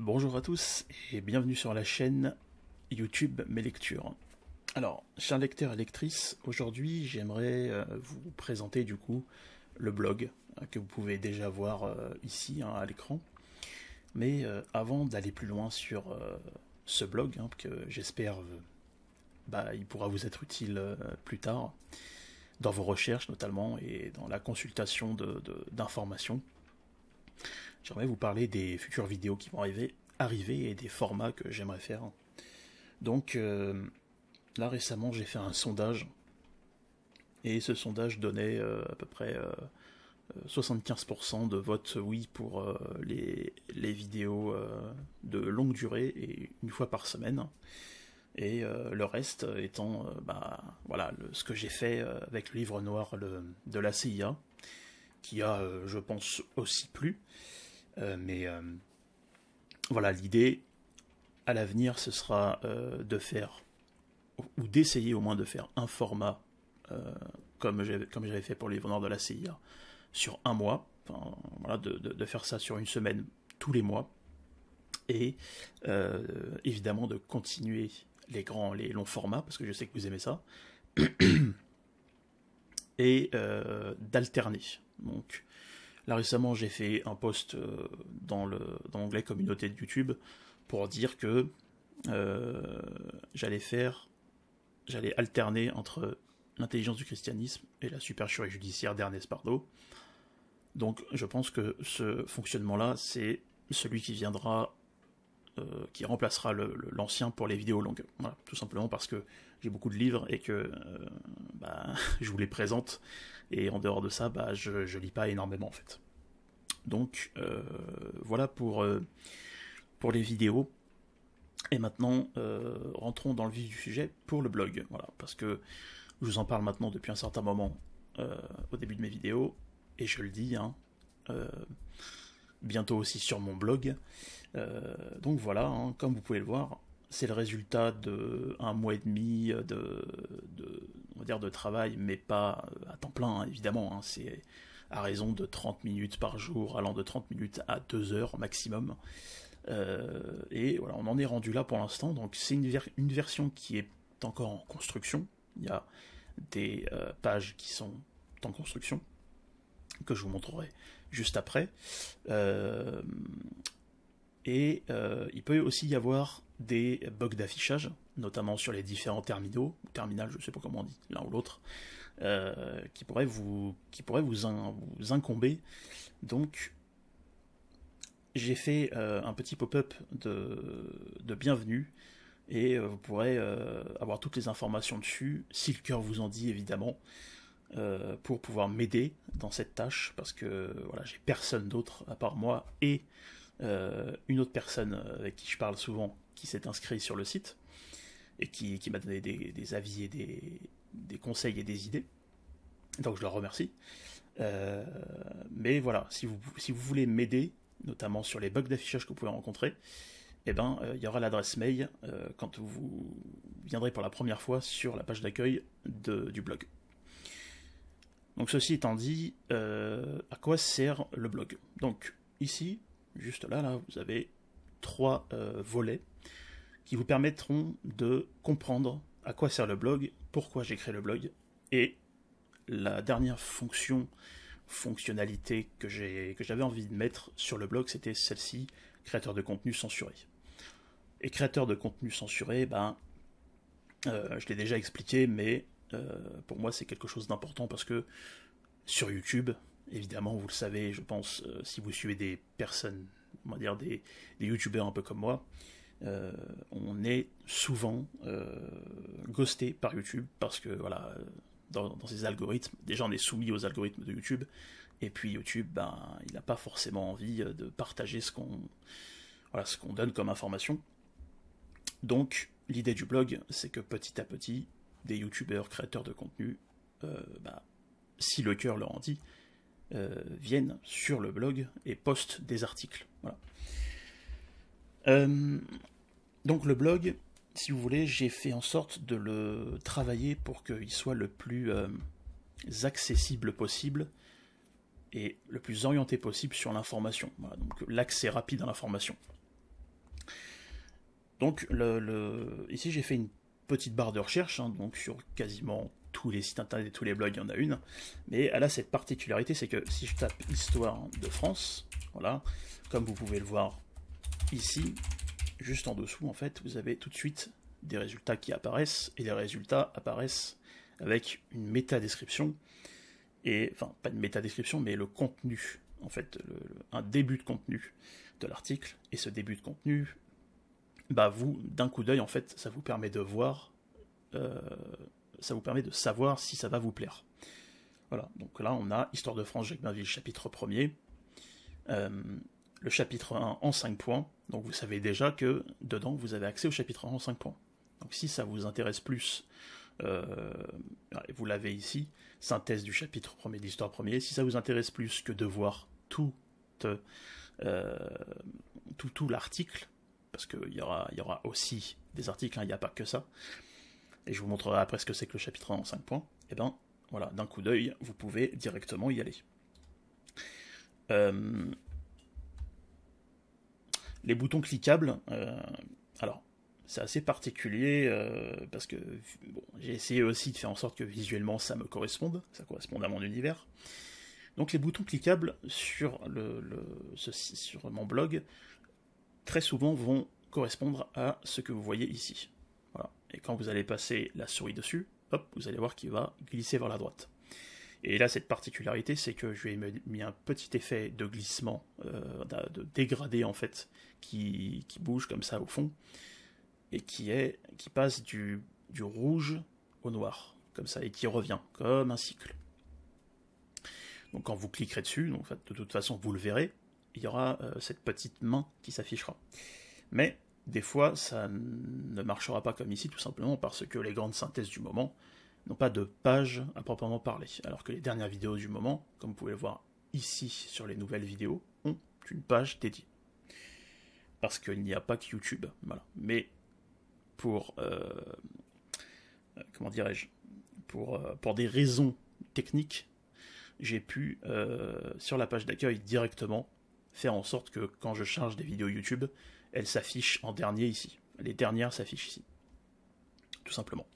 Bonjour à tous et bienvenue sur la chaîne YouTube Mes Lectures. Alors, chers lecteurs et lectrices, aujourd'hui j'aimerais vous présenter du coup le blog que vous pouvez déjà voir ici à l'écran. Mais avant d'aller plus loin sur ce blog, que j'espère il pourra vous être utile plus tard, dans vos recherches notamment et dans la consultation d'informations, j'aimerais vous parler des futures vidéos qui vont arriver et des formats que j'aimerais faire. Donc là récemment j'ai fait un sondage et ce sondage donnait à peu près 75% de vote oui pour les vidéos de longue durée et une fois par semaine. Et le reste étant voilà, ce que j'ai fait avec le livre noir de la CIA, qui a, je pense, aussi plu. Mais voilà, l'idée à l'avenir, ce sera de faire, ou d'essayer au moins de faire un format comme j'avais fait pour le livre noir de la CIA, sur un mois, enfin, voilà, de faire ça sur une semaine tous les mois, et évidemment de continuer les longs formats, parce que je sais que vous aimez ça, et d'alterner. Donc là récemment j'ai fait un post dans l'onglet communauté de YouTube pour dire que j'allais alterner entre l'intelligence du christianisme et la supercherie judiciaire d'Ernest Pardoe. Donc je pense que ce fonctionnement-là, c'est celui qui viendra, qui remplacera l'ancien pour les vidéos longues. Voilà, tout simplement parce que j'ai beaucoup de livres et que je vous les présente, et en dehors de ça, je lis pas énormément en fait. Donc voilà pour les vidéos. Et maintenant, rentrons dans le vif du sujet pour le blog. Voilà, parce que je vous en parle maintenant depuis un certain moment au début de mes vidéos, et je le dis, bientôt aussi sur mon blog. Donc voilà, comme vous pouvez le voir, c'est le résultat de un mois et demi on va dire de travail, mais pas à temps plein, évidemment. C'est à raison de 30 minutes par jour, allant de 30 minutes à 2 heures maximum. Et voilà, on en est rendu là pour l'instant. Donc c'est une version qui est encore en construction. Il y a des pages qui sont en construction, que je vous montrerai juste après. Et il peut aussi y avoir des bugs d'affichage, notamment sur les différents terminaux, ou terminales, je ne sais pas comment on dit, l'un ou l'autre, qui pourraient vous incomber. Donc j'ai fait un petit pop-up de bienvenue, et vous pourrez avoir toutes les informations dessus, si le cœur vous en dit évidemment, pour pouvoir m'aider dans cette tâche, parce que voilà, j'ai personne d'autre à part moi et une autre personne avec qui je parle souvent, qui s'est inscrit sur le site et qui m'a donné des avis et des conseils et des idées, donc je leur remercie. Mais voilà, si vous voulez m'aider, notamment sur les bugs d'affichage que vous pouvez rencontrer, il y aura l'adresse mail quand vous viendrez pour la première fois sur la page d'accueil du blog. Donc ceci étant dit, à quoi sert le blog? Donc ici, juste là, vous avez 3 volets qui vous permettront de comprendre à quoi sert le blog, pourquoi j'ai créé le blog, et la dernière fonctionnalité que j'avais envie de mettre sur le blog, c'était celle-ci, créateur de contenu censuré. Et créateur de contenu censuré, je l'ai déjà expliqué, mais pour moi c'est quelque chose d'important, parce que sur YouTube, évidemment, vous le savez, je pense, si vous suivez des personnes, on va dire des youtubeurs un peu comme moi, on est souvent ghosté par YouTube, parce que voilà, dans ces algorithmes, déjà on est soumis aux algorithmes de YouTube, et puis YouTube, il n'a pas forcément envie de partager ce qu'on donne comme information. Donc l'idée du blog, c'est que petit à petit, des youtubeurs créateurs de contenu, si le cœur leur en dit, viennent sur le blog et postent des articles. Voilà. Donc le blog, si vous voulez, j'ai fait en sorte de le travailler pour qu'il soit le plus accessible possible et le plus orienté possible sur l'information. Voilà, donc l'accès rapide à l'information. Donc ici j'ai fait une petite barre de recherche, hein, donc sur quasiment tous les sites internet et tous les blogs, il y en a une, mais elle a cette particularité, c'est que si je tape Histoire de France, voilà, comme vous pouvez le voir ici, juste en dessous, en fait, vous avez tout de suite des résultats qui apparaissent, et les résultats apparaissent avec une métadescription, et, enfin, pas une métadescription, mais le contenu, en fait, un début de contenu de l'article, et ce début de contenu, bah vous, d'un coup d'œil, en fait, ça vous permet de voir, ça vous permet de savoir si ça va vous plaire. Voilà, donc là, on a Histoire de France, Jacques Bainville, chapitre 1er, le chapitre 1 en 5 points, donc vous savez déjà que dedans, vous avez accès au chapitre 1 en 5 points. Donc si ça vous intéresse plus, vous l'avez ici, synthèse du chapitre 1er de l'Histoire 1er, si ça vous intéresse plus que de voir tout l'article, parce qu'il y aura aussi des articles, hein, il n'y a pas que ça, et je vous montrerai après ce que c'est que le chapitre 1 en 5 points, et ben voilà, d'un coup d'œil, vous pouvez directement y aller. Les boutons cliquables, alors c'est assez particulier parce que bon, j'ai essayé aussi de faire en sorte que visuellement ça me corresponde, ça corresponde à mon univers. Donc les boutons cliquables sur sur mon blog, très souvent vont correspondre à ce que vous voyez ici. Voilà. Et quand vous allez passer la souris dessus, hop, vous allez voir qu'il va glisser vers la droite. Et là, cette particularité, c'est que je lui ai mis un petit effet de glissement, de dégradé en fait, qui bouge comme ça au fond, et qui passe du rouge au noir, comme ça, et qui revient, comme un cycle. Donc quand vous cliquerez dessus, donc, de toute façon vous le verrez, il y aura cette petite main qui s'affichera. Mais des fois, ça ne marchera pas comme ici, tout simplement parce que les grandes synthèses du moment n'ont pas de page à proprement parler, alors que les dernières vidéos du moment, comme vous pouvez le voir ici sur les nouvelles vidéos, ont une page dédiée. Parce qu'il n'y a pas que YouTube, voilà. Mais pour, comment dirais-je, pour des raisons techniques, j'ai pu, sur la page d'accueil directement, faire en sorte que quand je charge des vidéos YouTube, elles s'affichent en dernier ici. Les dernières s'affichent ici. Tout simplement.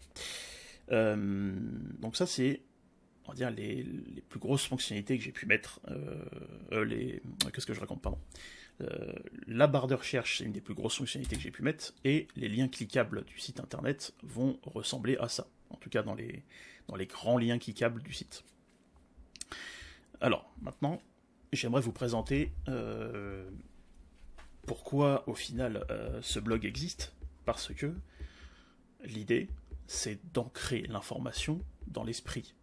Donc ça, c'est, on va dire, les plus grosses fonctionnalités que j'ai pu mettre. Qu'est-ce que je raconte, pardon. La barre de recherche, c'est une des plus grosses fonctionnalités que j'ai pu mettre, et les liens cliquables du site internet vont ressembler à ça. En tout cas, dans les grands liens cliquables du site. Alors, maintenant, j'aimerais vous présenter pourquoi, au final, ce blog existe. Parce que l'idée, c'est d'ancrer l'information dans l'esprit.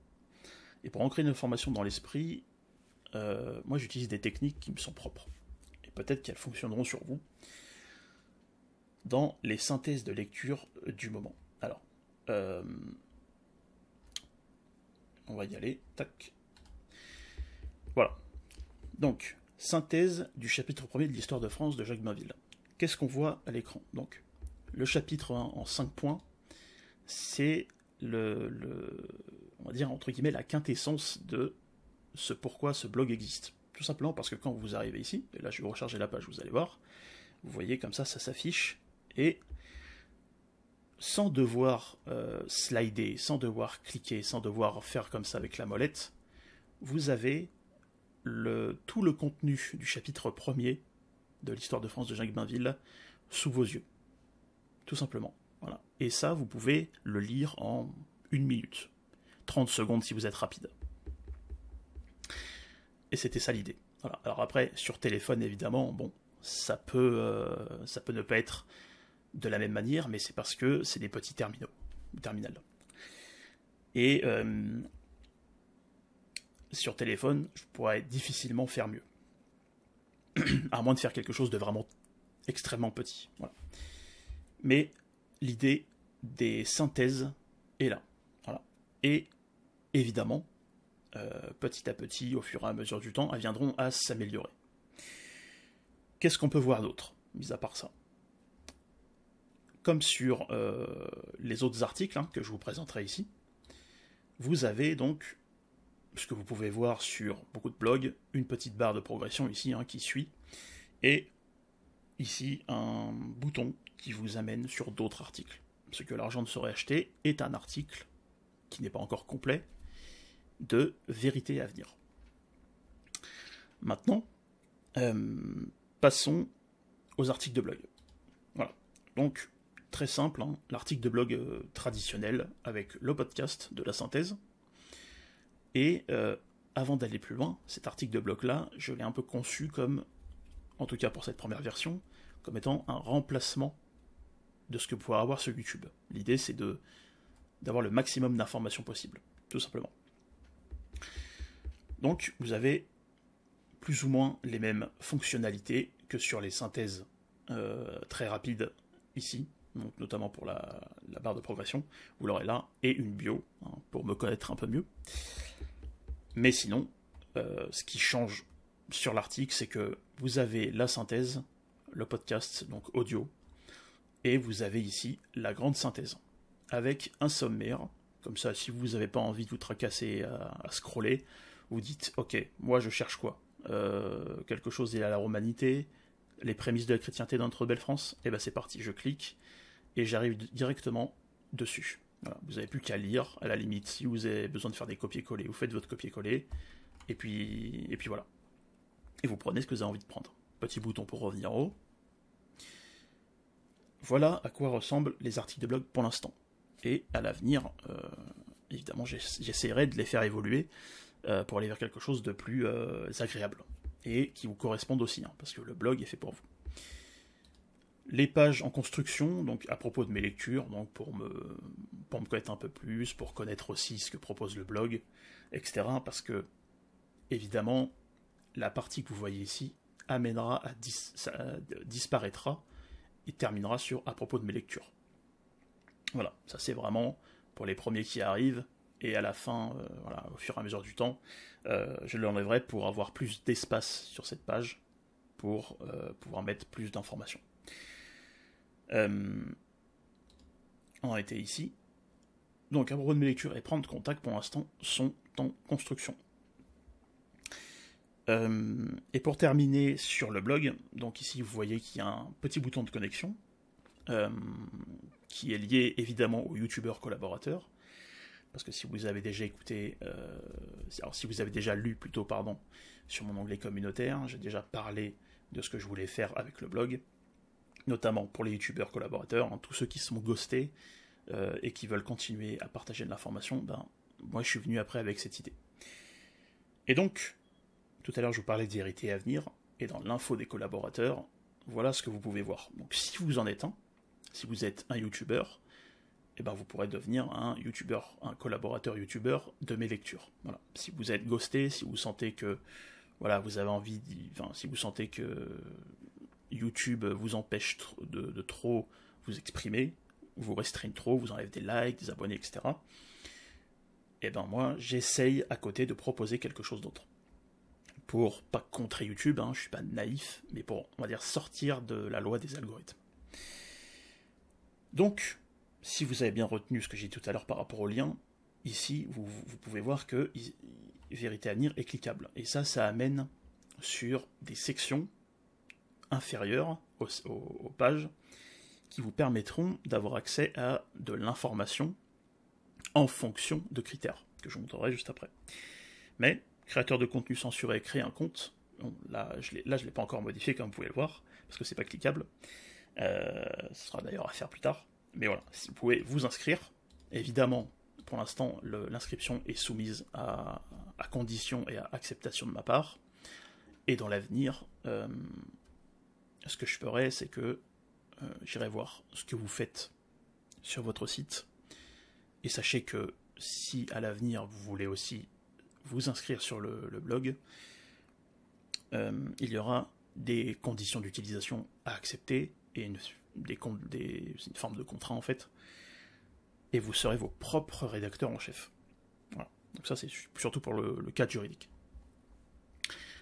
Et pour ancrer l'information dans l'esprit, moi j'utilise des techniques qui me sont propres. Et peut-être qu'elles fonctionneront sur vous dans les synthèses de lecture du moment. Alors, on va y aller. Tac. Voilà. Donc, synthèse du chapitre 1er de l'Histoire de France de Jacques Bainville. Qu'est-ce qu'on voit à l'écran? Donc, le chapitre 1 en 5 points, c'est on va dire, entre guillemets, la quintessence de ce pourquoi ce blog existe. Tout simplement parce que quand vous arrivez ici, et là je vais recharger la page, vous allez voir, vous voyez comme ça s'affiche, et sans devoir slider, sans devoir cliquer, sans devoir faire comme ça avec la molette, vous avez tout le contenu du chapitre 1er de l'Histoire de France de Jacques Bainville sous vos yeux. Tout simplement. Voilà. Et ça, vous pouvez le lire en 1 minute. 30 secondes si vous êtes rapide. Et c'était ça l'idée. Voilà. Alors après, sur téléphone, évidemment, bon, ça peut ne pas être de la même manière, mais c'est parce que c'est des petits terminal. Et sur téléphone, je pourrais difficilement faire mieux. À moins de faire quelque chose de vraiment extrêmement petit. Voilà. Mais l'idée des synthèses est là. Voilà. Et évidemment, petit à petit, au fur et à mesure du temps, elles viendront à s'améliorer. Qu'est-ce qu'on peut voir d'autre, mis à part ça? Comme sur les autres articles que je vous présenterai ici, vous avez donc, ce que vous pouvez voir sur beaucoup de blogs, une petite barre de progression ici qui suit, et ici un bouton qui vous amène sur d'autres articles. Ce que l'argent ne saurait acheter est un article qui n'est pas encore complet de vérité à venir. Maintenant, passons aux articles de blog. Voilà. Donc, très simple, hein, l'article de blog traditionnel avec le podcast de la synthèse. Et avant d'aller plus loin, cet article de blog-là, je l'ai un peu conçu comme, en tout cas pour cette première version, comme étant un remplacement de ce que vous pouvez avoir sur YouTube. L'idée, c'est d'avoir le maximum d'informations possible, tout simplement. Donc, vous avez plus ou moins les mêmes fonctionnalités que sur les synthèses très rapides ici, donc notamment pour la barre de progression, vous l'aurez là, et une bio, hein, pour me connaître un peu mieux. Mais sinon, ce qui change sur l'article, c'est que vous avez la synthèse, le podcast, donc audio, et vous avez ici la grande synthèse, avec un sommaire, comme ça, si vous n'avez pas envie de vous tracasser à scroller, vous dites, ok, moi je cherche quoi, quelque chose lié à la romanité, les prémices de la chrétienté dans notre belle France, et ben c'est parti, je clique, et j'arrive directement dessus. Voilà, vous n'avez plus qu'à lire, à la limite, si vous avez besoin de faire des copier-coller, vous faites votre copier-coller, et puis voilà. Et vous prenez ce que vous avez envie de prendre. Petit bouton pour revenir en haut. Voilà à quoi ressemblent les articles de blog pour l'instant. Et à l'avenir, évidemment, j'essaierai de les faire évoluer pour aller vers quelque chose de plus agréable. Et qui vous corresponde aussi, hein, parce que le blog est fait pour vous. Les pages en construction, donc à propos de mes lectures, donc pour me connaître un peu plus, pour connaître aussi ce que propose le blog, etc. Parce que, évidemment, la partie que vous voyez ici disparaîtra et terminera sur à propos de mes lectures. Voilà, ça c'est vraiment pour les premiers qui arrivent, et à la fin, voilà, au fur et à mesure du temps, je l'enlèverai pour avoir plus d'espace sur cette page, pour pouvoir mettre plus d'informations. On a été ici. Donc, à propos de mes lectures et prendre contact, pour l'instant, sont en construction. Et pour terminer sur le blog, donc ici vous voyez qu'il y a un petit bouton de connexion qui est lié évidemment au youtubeur collaborateur, parce que si vous avez déjà écouté, alors si vous avez déjà lu plutôt, pardon, sur mon onglet communautaire, j'ai déjà parlé de ce que je voulais faire avec le blog, notamment pour les youtubeurs collaborateurs, hein, tous ceux qui sont ghostés et qui veulent continuer à partager de l'information, ben, moi je suis venu après avec cette idée. Et donc, tout à l'heure je vous parlais de vérité à venir, et dans l'info des collaborateurs, voilà ce que vous pouvez voir. Donc si vous en êtes un, si vous êtes un youtubeur, eh ben vous pourrez devenir un youtubeur, un collaborateur youtubeur de mes lectures. Voilà. Si vous êtes ghosté, si vous sentez que voilà, vous avez envie, si vous sentez que YouTube vous empêche de trop vous exprimer, vous restreigne trop, vous enlève des likes, des abonnés, etc. Et ben moi, j'essaye à côté de proposer quelque chose d'autre. Pour pas contrer YouTube, hein, je suis pas naïf, mais pour, on va dire, sortir de la loi des algorithmes. Donc, si vous avez bien retenu ce que j'ai dit tout à l'heure par rapport au lien, ici, vous pouvez voir que Vérité à venir est cliquable. Et ça amène sur des sections inférieures aux pages qui vous permettront d'avoir accès à de l'information en fonction de critères, que je vous montrerai juste après. Mais, créateur de contenu censuré, créer un compte, bon, là je ne l'ai pas encore modifié comme vous pouvez le voir, parce que c'est pas cliquable, ce sera d'ailleurs à faire plus tard, mais voilà, si vous pouvez vous inscrire, évidemment, pour l'instant, l'inscription est soumise à condition et à acceptation de ma part, et dans l'avenir, ce que je ferai, c'est que j'irai voir ce que vous faites sur votre site, et sachez que si à l'avenir vous voulez aussi vous inscrire sur le blog, il y aura des conditions d'utilisation à accepter et une forme de contrat en fait, et vous serez vos propres rédacteurs en chef. Voilà. Donc ça c'est surtout pour le cadre juridique.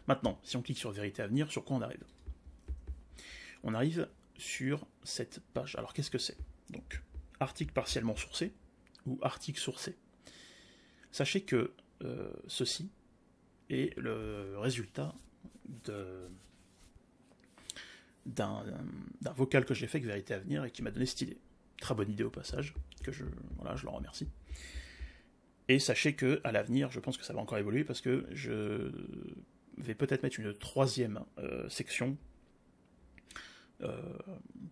Maintenant, si on clique sur Vérité à venir, sur quoi on arrive? On arrive sur cette page. Alors qu'est-ce que c'est? Donc, article partiellement sourcé ou article sourcé. Sachez que ceci est le résultat d'un vocal que j'ai fait avec Vérité Avenir et qui m'a donné cette idée. Très bonne idée au passage, que je leur remercie. Et sachez que à l'avenir, je pense que ça va encore évoluer parce que je vais peut-être mettre une troisième section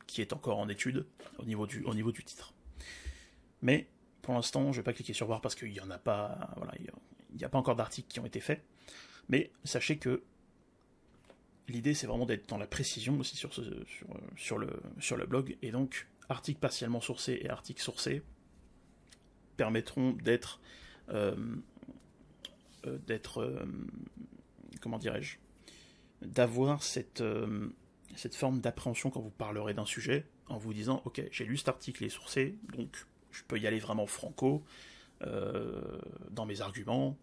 qui est encore en étude au niveau du titre. Mais pour l'instant, je ne vais pas cliquer sur voir parce qu'il n'y en a pas, voilà, il n'y a pas encore d'articles qui ont été faits. Mais sachez que l'idée, c'est vraiment d'être dans la précision aussi sur le blog, et donc articles partiellement sourcés et articles sourcés permettront d'être comment dirais-je, d'avoir cette forme d'appréhension quand vous parlerez d'un sujet, en vous disant, ok, j'ai lu cet article, il est sourcé, donc je peux y aller vraiment franco dans mes arguments.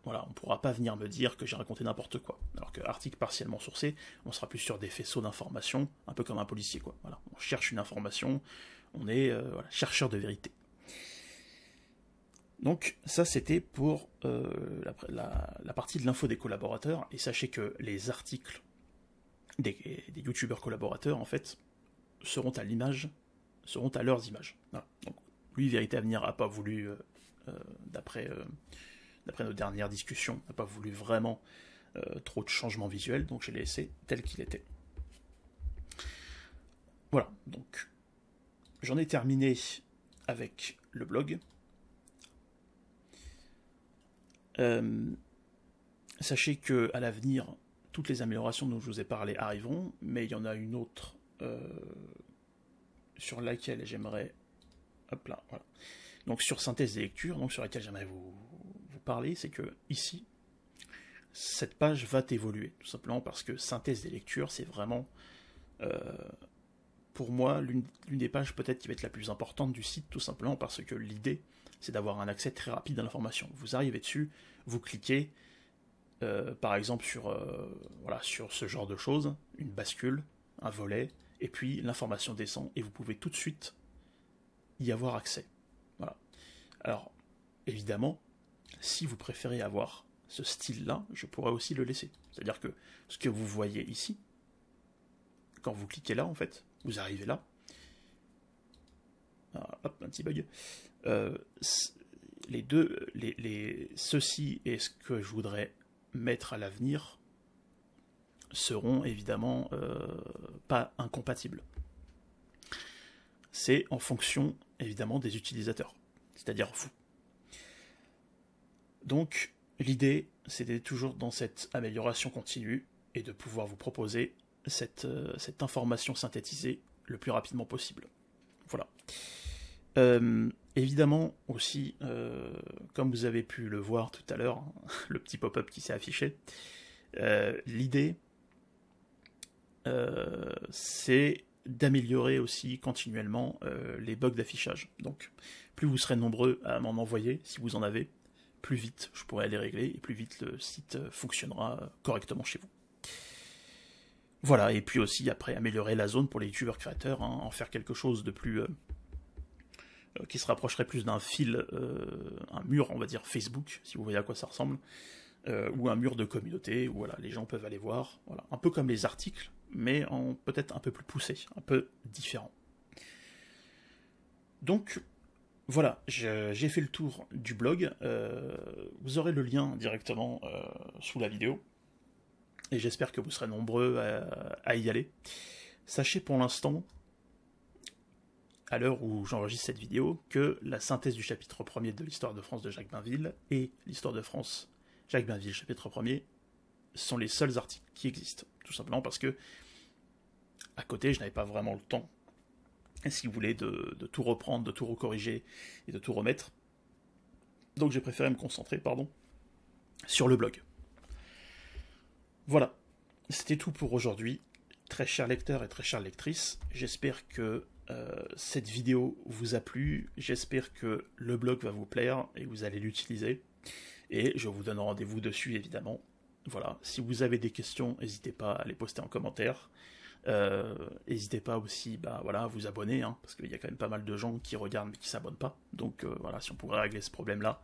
Voilà, on ne pourra pas venir me dire que j'ai raconté n'importe quoi. Alors que article partiellement sourcé, on sera plus sur des faisceaux d'informations, un peu comme un policier, quoi. Voilà, on cherche une information, on est chercheur de vérité. Donc ça, c'était pour la partie de l'info des collaborateurs, et sachez que les articles des youtubeurs collaborateurs, en fait, seront à leurs images. Voilà. Donc, lui, Vérité Avenir n'a pas voulu, d'après nos dernières discussions, n'a pas voulu vraiment trop de changements visuels, donc je l'ai laissé tel qu'il était. Voilà, donc j'en ai terminé avec le blog. Sachez que à l'avenir, toutes les améliorations dont je vous ai parlé arriveront, mais il y en a une autre sur laquelle j'aimerais... Hop là, voilà. Donc sur synthèse des lectures, donc sur laquelle j'aimerais vous parler, c'est que ici, cette page va évoluer, tout simplement parce que synthèse des lectures, c'est vraiment, pour moi, l'une des pages peut-être qui va être la plus importante du site, tout simplement parce que l'idée, c'est d'avoir un accès très rapide à l'information. Vous arrivez dessus, vous cliquez, par exemple sur ce genre de choses, une bascule, un volet, et puis l'information descend, et vous pouvez tout de suite y avoir accès. Voilà. Alors, évidemment, si vous préférez avoir ce style-là, je pourrais aussi le laisser. C'est-à-dire que ce que vous voyez ici, quand vous cliquez là, en fait, vous arrivez là, hop, un petit bug, ceci et ce que je voudrais mettre à l'avenir seront évidemment pas incompatibles. C'est en fonction, évidemment, des utilisateurs, c'est-à-dire vous. Donc, l'idée, c'est d'être toujours dans cette amélioration continue et de pouvoir vous proposer cette information synthétisée le plus rapidement possible. Voilà. Évidemment, aussi, comme vous avez pu le voir tout à l'heure, hein, le petit pop-up qui s'est affiché, l'idée, c'est d'améliorer aussi continuellement les bugs d'affichage. Donc, plus vous serez nombreux à m'en envoyer, si vous en avez, plus vite je pourrai les régler, et plus vite le site fonctionnera correctement chez vous. Voilà, et puis aussi, après, améliorer la zone pour les youtubeurs créateurs, hein, en faire quelque chose de plus... qui se rapprocherait plus d'un fil, un mur, on va dire, Facebook, si vous voyez à quoi ça ressemble, ou un mur de communauté, où voilà, les gens peuvent aller voir, voilà, un peu comme les articles, mais en peut-être un peu plus poussé, un peu différent. Donc, voilà, j'ai fait le tour du blog, vous aurez le lien directement sous la vidéo, et j'espère que vous serez nombreux à y aller. Sachez pour l'instant, à l'heure où j'enregistre cette vidéo, que la synthèse du chapitre 1er de l'histoire de France de Jacques Bainville et l'histoire de France Jacques Bainville chapitre 1er sont les seuls articles qui existent. Tout simplement parce que, à côté, je n'avais pas vraiment le temps, si vous voulez, de tout reprendre, de tout recorriger et de tout remettre. Donc j'ai préféré me concentrer, sur le blog. Voilà, c'était tout pour aujourd'hui. Très chers lecteurs et très chères lectrices, j'espère que cette vidéo vous a plu, j'espère que le blog va vous plaire et que vous allez l'utiliser, et je vous donne rendez-vous dessus évidemment. Voilà, si vous avez des questions, n'hésitez pas à les poster en commentaire, n'hésitez pas aussi à vous abonner, hein, parce qu'il y a quand même pas mal de gens qui regardent mais qui ne s'abonnent pas, donc voilà, si on pourrait régler ce problème-là,